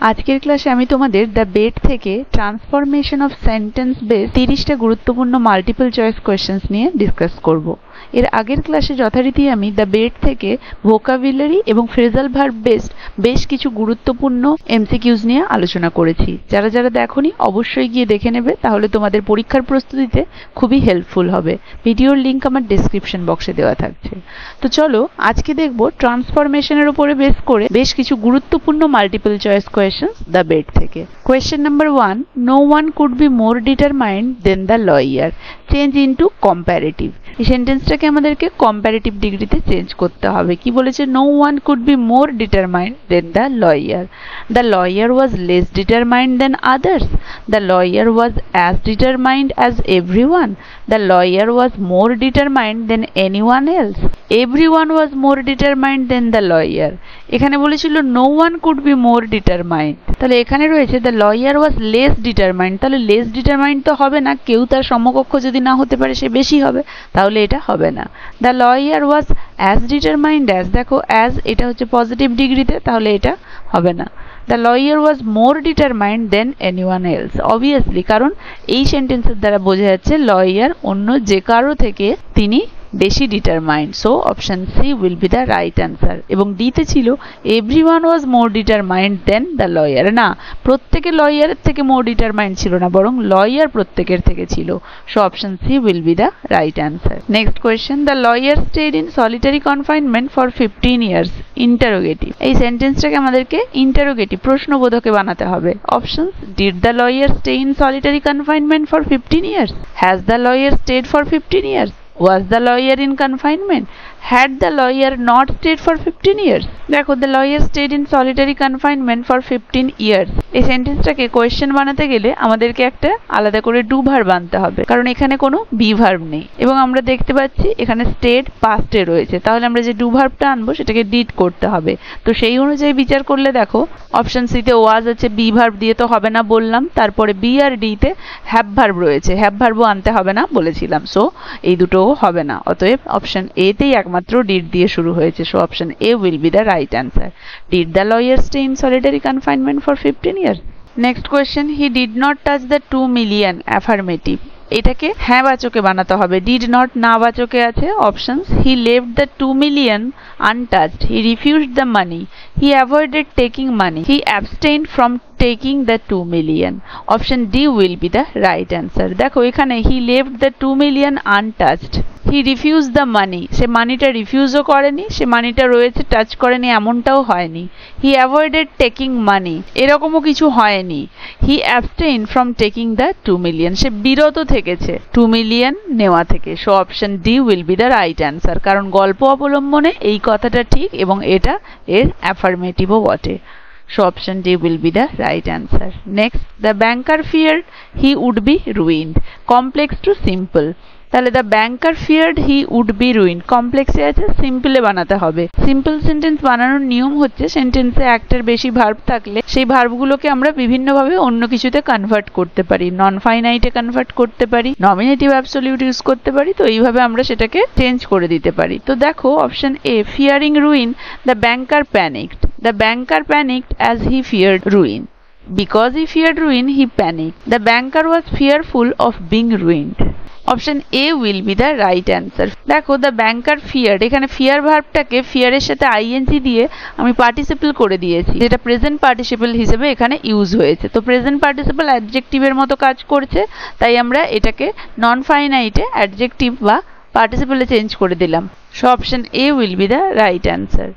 আজকের ক্লাসে আমি তোমাদের দ্য বেট থেকে ট্রান্সফরমেশন অফ সেন্টেন্স বেস 30টা গুরুত্বপূর্ণ মাল্টিপল চয়েস কোয়েশ্চেন্স নিয়ে ডিসকাস করব। এর আগের ক্লাসে যথারীতি আমি দ্য বেট থেকে ভোকাবুলারি এবং ফ্রেজাল ভার্ব বেসড বেশ কিছু গুরুত্বপূর্ণ এমসিকিউজ নিয়ে আলোচনা করেছি। যারা যারা দেখোনি অবশ্যই গিয়ে দেখে নেবে, তাহলে তোমাদের পরীক্ষার প্রস্তুতিতে খুবই হেল্পফুল হবে। ভিডিওর লিংক আমার ডেসক্রিপশন বক্সে দেওয়া থাকছে। তো চলো আজকে দেখব ট্রান্সফরমেশনের উপরে বেস করে বেশ কিছু গুরুত্বপূর্ণ multiple choice questions the bet থেকে। Question number 1, no one could be more determined than the lawyer, change into comparative. এই সেন্টেন্সটাকে আমাদেরকে কম্প্যারেটিভ ডিগ্রিতে চেঞ্জ করতে হবে। কি বলেছে? No one could be more determined than the lawyer. The lawyer was less determined than others. The lawyer was as determined as everyone. The lawyer was more determined than anyone else. Everyone was more determined than the lawyer. এখানে বলেছিল no one could be more determined, তাহলে এখানে রয়েছে the lawyer was less determined. তাহলে less determined তো হবে না, কেউ তার সমকক্ষ যদি না হতে পারে সে বেশি হবে, তাহলে এটা হবে না। The lawyer was as determined as, দেখো অ্যাজ এটা হচ্ছে পজিটিভ ডিগ্রিতে, তাহলে এটা হবে না। The lawyer was more determined than anyone else, obviously, কারণ এই সেন্টেন্সের দ্বারা বোঝা যাচ্ছে লয়ার অন্য যে কারো থেকে তিনি বেশি determined. So option C will be the right answer. এবং ডিতে ছিল everyone was more determined than the lawyer, না, প্রত্যেকে লয়ারের থেকে মোর ডিটারমাইন্ড ছিল না, বরং লয়ার প্রত্যেকের থেকে ছিল। So option C will be the right answer. Next question, the lawyer stayed in solitary confinement for 15 years, interrogative. এই সেন্টেন্সটাকে আমাদেরকে ইন্টারোগেটিভ প্রশ্নবোধকে বানাতে হবে। Options, did the lawyer stay in solitary confinement for 15 years? Has the lawyer stayed for 15 years? Was the lawyer in confinement? Had the lawyer not stayed for 15 years? দেখো, the lawyer stayed in solitary confinement for 15 years। এই সেন্টেন্সটাকে question বানাতে গেলে আমাদেরকে একটা আলাদা করে do verb আনতে হবে, কারণ এখানে কোনো বি ভার্ব নেই। এবং আমরা দেখতে পাচ্ছি এখানে স্টেড পাস্টে রয়েছে, তাহলে আমরা যে ডু ভার্বটা আনবো সেটাকে ডিড করতে হবে। তো সেই অনুযায়ী বিচার করলে দেখো অপশন সিতে ওয়াজ আছে, বি ভার্ব দিয়ে তো হবে না বললাম, তারপরে বি আর ডিতে হ্যাভ ভার্ব রয়েছে, হ্যাভ ভার্বও আনতে হবে না বলেছিলাম। সো এই দুটো হবে না, অতএব অপশন এতেই একমাত্র ডিড দিয়ে শুরু হয়েছে। So option A will be the right answer. Did the lawyer stay in solitary confinement for 15 years? Next question, he did not touch the 2 million, affirmative. এটাকে হ্যাঁ বাচকে বানাতে হবে, ডিড নট না বাচকে আছে। Options, he left the 2 million untouched, he refused the money, he avoided taking money, he abstained from taking the 2 million. Option D will be the right answer. দেখো এখানে he left the 2 million untouched, he refuse the money, সে মানিটা রিফিউজও করেনি, সে মানিটা রয়েছে touch করেনি এমনটাও হয়নি। হি অ্যাভয়েডেড টেকিং মানি, এরকমও কিছু হয়নি। He abstain from taking the 2 million, সে বিরত থেকেছে 2 মিলিয়ন নেওয়া থেকে। So option D will be the right answer, কারণ গল্প অবলম্বনে এই কথাটা ঠিক এবং এটা এর অ্যাফার্মেটিভও বটে। So option D will be the right answer. Next, the banker feared he would be ruined. Complex to simple. তাহলে the banker feared he would be ruined, কমপ্লেক্সে আছে, সিম্পলে বানাতে হবে। সিম্পল সেন্টেন্স বানানোর নিয়ম হচ্ছে সেন্টেন্সে একটার বেশি ভার্ব থাকলে সেই ভার্বগুলোকে আমরা বিভিন্নভাবে অন্য কিছুতে কনভার্ট করতে পারি। নন ফাইনাইটে কনভার্ট করতে পারি, নমিনেটিভ অ্যাবসলিউট ইউজ করতে পারি, তো এইভাবে আমরা সেটাকে চেঞ্জ করে দিতে পারি। তো দেখো option A, fearing ruin, the banker panicked. The banker panicked as he feared ruin. Because he feared ruin, he panicked. The banker was fearful of being ruined. Option A will be the right answer. দেখো the banker feared, এখানে fear ভার্বটাকে ফিয়ারের সাথে ING দিয়ে আমি participle করে দিয়েছি, যেটা present participle হিসেবে এখানে ইউজ হয়েছে। তো প্রেজেন্ট পার্টিসিপল অ্যাডজেক্টিভের মতো কাজ করছে, তাই আমরা এটাকে নন ফাইনাইটে অ্যাডজেক্টিভ বা পার্টিসিপলে চেঞ্জ করে দিলাম। So option A will be the right answer.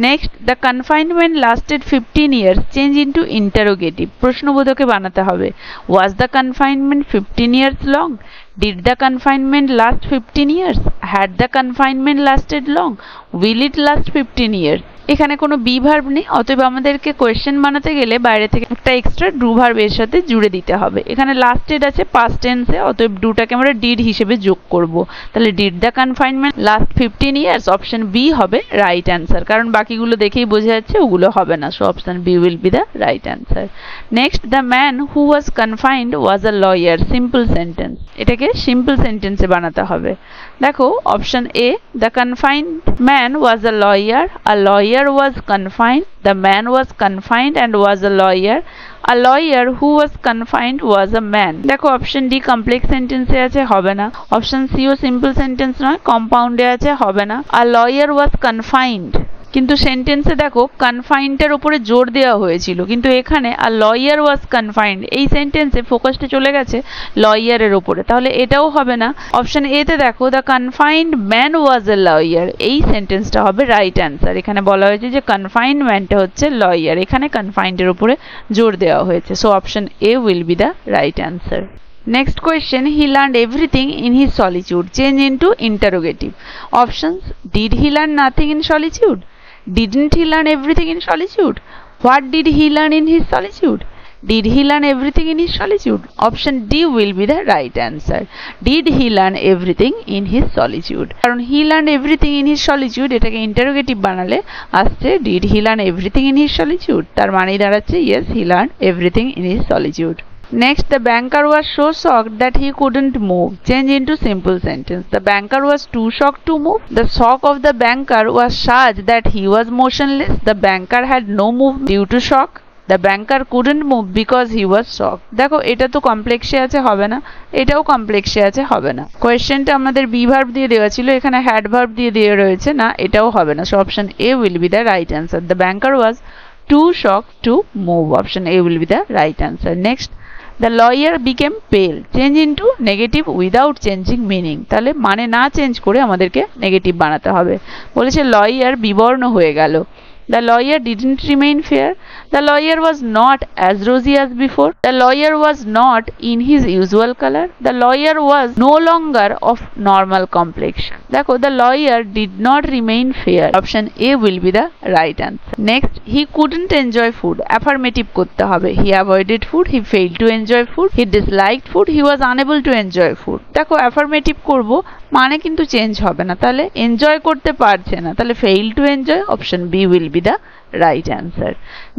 Next, the confinement lasted 15 years, change into interrogative, প্রশ্নবোধকে বানাতে হবে। Was the confinement 15 years long? Did the confinement last 15 years? Had the confinement lasted long? Will it last 15 years? এখানে কোনো be verb নেই, অতএব আমাদেরকে question বানাতে গেলে বাইরে থেকে একটা এক্সট্রা ডু ভার্ব এর সাথে জুড়ে দিতে হবে। এখানে লাস্টেড আছে পাস্ট টেন্সে, অতএব ডুটাকে আমরা ডিড হিসেবে যোগ করব। তাহলে did the confinement last 15 years? Option B হবে রাইট অ্যান্সার, কারণ বাকিগুলো দেখেই বোঝা যাচ্ছে ওগুলো হবে না। So option B will be the right answer. Next, the man who was confined was a lawyer, simple sentence. এটাকে সিম্পল সেন্টেন্সে বানাতে হবে। দেখো option A, the confined man was a lawyer lawyer was confined, the man was confined and was a lawyer. A lawyer who was confined was a man. দেখো option D complex সেন্টেন্সে আছে, হবে না। Option C ও simple sentence নয়, কম্পাউন্ডে আছে, হবে না। A lawyer was confined, কিন্তু সেন্টেন্সে দেখো কনফাইন্ডের উপরে জোর দেওয়া হয়েছিল, কিন্তু এখানে আ লয়ার ওয়াজ কনফাইন্ড, এই সেন্টেন্সে ফোকাসটা চলে গেছে লয়ারের উপরে, তাহলে এটাও হবে না। অপশন এ তে দেখো the confined man was a lawyer, এই সেন্টেন্সটা হবে রাইট অ্যান্সার। এখানে বলা হয়েছে যে কনফাইন্ড ম্যানটা হচ্ছে লয়ার, এখানে কনফাইন্ডের উপরে জোর দেওয়া হয়েছে, so option A will be the right answer. Next question, he learned everything in his solitude. Change into interrogative. Options: did he learn nothing in solitude? Didn't he learn everything in solitude? What did he learn in his solitude? Did he learn everything in his solitude? Option D will be the right answer. Did he learn everything in his solitude? কারণ he learned everything in his solitude এটাকে interrogative বানালে আসছে did he learn everything in his solitude, তার মানেই দাঁড়াচ্ছে yes, he learned everything in his solitude. Next, the banker was so shocked that he couldn't move. Change into simple sentence. The banker was too shocked to move. The shock of the banker was such that he was motionless. The banker had no movement due to shock. The banker couldn't move because he was shocked. দেখো এটা তো কমপ্লেক্সে আছে, হবে না। এটাও কমপ্লেক্সে আছে, হবে না। কোয়েশ্চেনটা আমাদের বি ভার্ব দিয়ে দেওয়া ছিল, এখানে হ্যাড ভার্ব দিয়ে দেওয়া রয়েছে, না এটাও হবে না। So option A will be the right answer. The banker was too shocked to move. Option A will be the right answer. Next, the lawyer became pale. Change into negative without changing meaning. তাহলে মানে না change করে আমাদেরকে negative বানাতে হবে। বলেছে lawyer বিবর্ণ হয়ে গেল। The lawyer didn't remain fair. The lawyer was not as rosy as before. The lawyer was not in his usual color. The lawyer was no longer of normal complexion. দেখো the lawyer did not remain fair. Option A will be the right answer. Next, he couldn't enjoy food. Affirmative করতে হবে। He avoided food. He failed to enjoy food. He disliked food. He was unable to enjoy food. দেখো affirmative করব, মানে কিন্তু change হবে না, তাহলে enjoy করতে পারছে না, তাহলে fail to enjoy. Option B will be the right answer.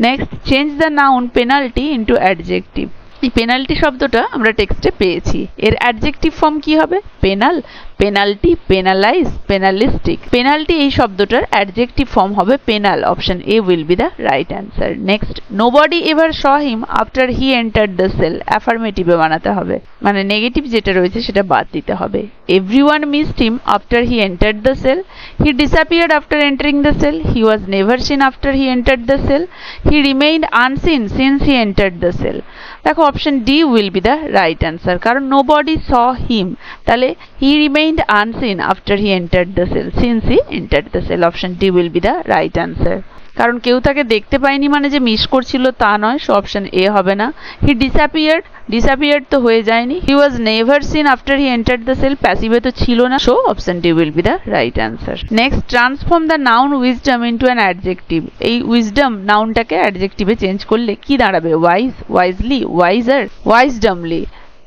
Next, change the noun penalty into adjective. এই পেনাল্টি শব্দটা আমরা টেক্সটে পেয়েছি, এর অ্যাডজেক্টিভ ফর্ম কি হবে? Penal, penalty, penalize, penalistic. Penalty এই শব্দটার অ্যাডজেক্টিভ ফর্ম হবে penal. Option A will be the right answer. Next, nobody ever saw him after he entered the cell. অ্যাফার্মেটিভে বানাতে হবে, মানে নেগেটিভ যেটা রয়েছে সেটা বাদ দিতে হবে। Everyone missed him after he entered the cell. He disappeared after entering the cell. He was never seen after he entered the cell. He remained unseen since he entered the cell. দেখো option D will be the right answer, কারণ nobody saw him, তাহলে he remained unseen after he entered the cell since he entered the cell. Option D will be the right answer, কারণ কেউ তাকে দেখতে পায়নি মানে যে মিস করছিল তা নয়, সো অপশন এ হবে না। হি ডিসঅ্যাপিয়ার্ড, ডিসঅ্যাপিয়ার্ড তো হয়ে যায়নি। He was never seen after he entered the cell, প্যাসিভে তো ছিল না, so option D will be the right answer. Next, transform the noun wisdom into an adjective. এই উইজডম নাউনটাকে অ্যাডজেক্টিভে চেঞ্জ করলে কি দাঁড়াবে? Wise, wisely, wiser, wisdomly.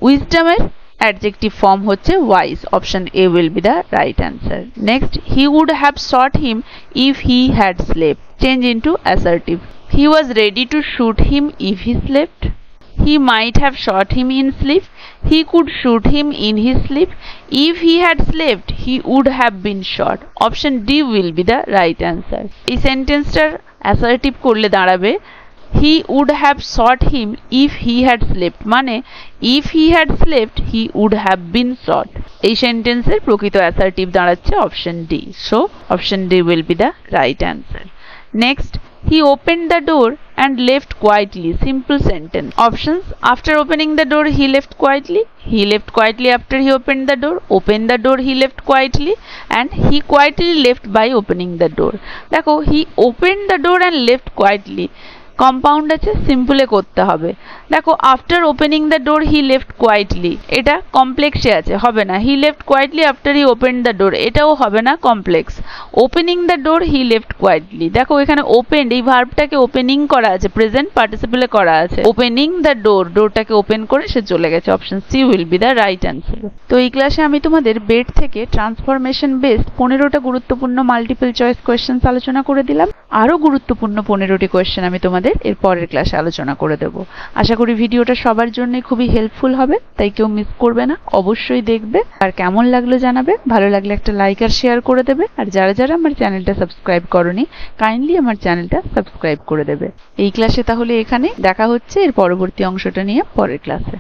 উইজডমের adjective form হচ্ছে wise. Option A will be the right answer. Next, he would have sought him if he had slept. Change into assertive. He was ready to shoot him if he slept. He might have shot him in sleep. He could shoot him in his sleep. If he had slept, he would have been shot. Option D will be the right answer. এই সেন্টেন্সটার assertive করলে দাঁড়াবে he would have sought him if he had slept, মানে if he had slept he would have been sought. এই সেন্টেন্সের প্রকৃত assertive দাঁড়াচ্ছে option D, so option D will be the right answer. Next, he opened the door and left quietly. Simple sentence. Options: after opening the door he left quietly, he left quietly after he opened the door, opened the door he left quietly, and he quietly left by opening the door. দেখো he opened the door and left quietly, compound আছে, সিম্পলে করতে হবে। দেখো after opening the door he left quietly, এটা কমপ্লেক্সে আছে, হবে না। He left quietly after he open the door, এটাও হবে না, complex. Opening the door he left quietly, দেখো এখানে ওপেন, এই ভার্বটাকে ওপেনিং করা আছে, প্রেজেন্ট পার্টিসিপলে করা আছে। ওপেনিং দ্য ডোর, ডোরটাকে ওপেন করে সে চলে গেছে। Option C will be the right answer. তো এই ক্লাসে আমি তোমাদের বেড থেকে ট্রান্সফরমেশন বেসড 15টা গুরুত্বপূর্ণ মাল্টিপল চয়েস কোয়েশ্চেন্স আলোচনা করে দিলাম। আরো গুরুত্বপূর্ণ 15টি কোয়েশ্চেন আমি তোমাদের তোমাদের এর পরের ক্লাসে আলোচনা করে দেব। আশা করি ভিডিওটা সবার জন্য খুবই হেল্পফুল হবে, তাই কেউ মিস করবে না, অবশ্যই দেখবে। আর কেমন লাগলো জানাবে, ভালো লাগলে একটা লাইক আর শেয়ার করে দেবে। আর যারা যারা আমার চ্যানেলটা সাবস্ক্রাইব করনি, কাইন্ডলি আমার চ্যানেলটা সাবস্ক্রাইব করে দেবে। এই ক্লাসে তাহলে এখানে দেখা হচ্ছে এর পরবর্তী অংশটা নিয়ে পরের ক্লাসে।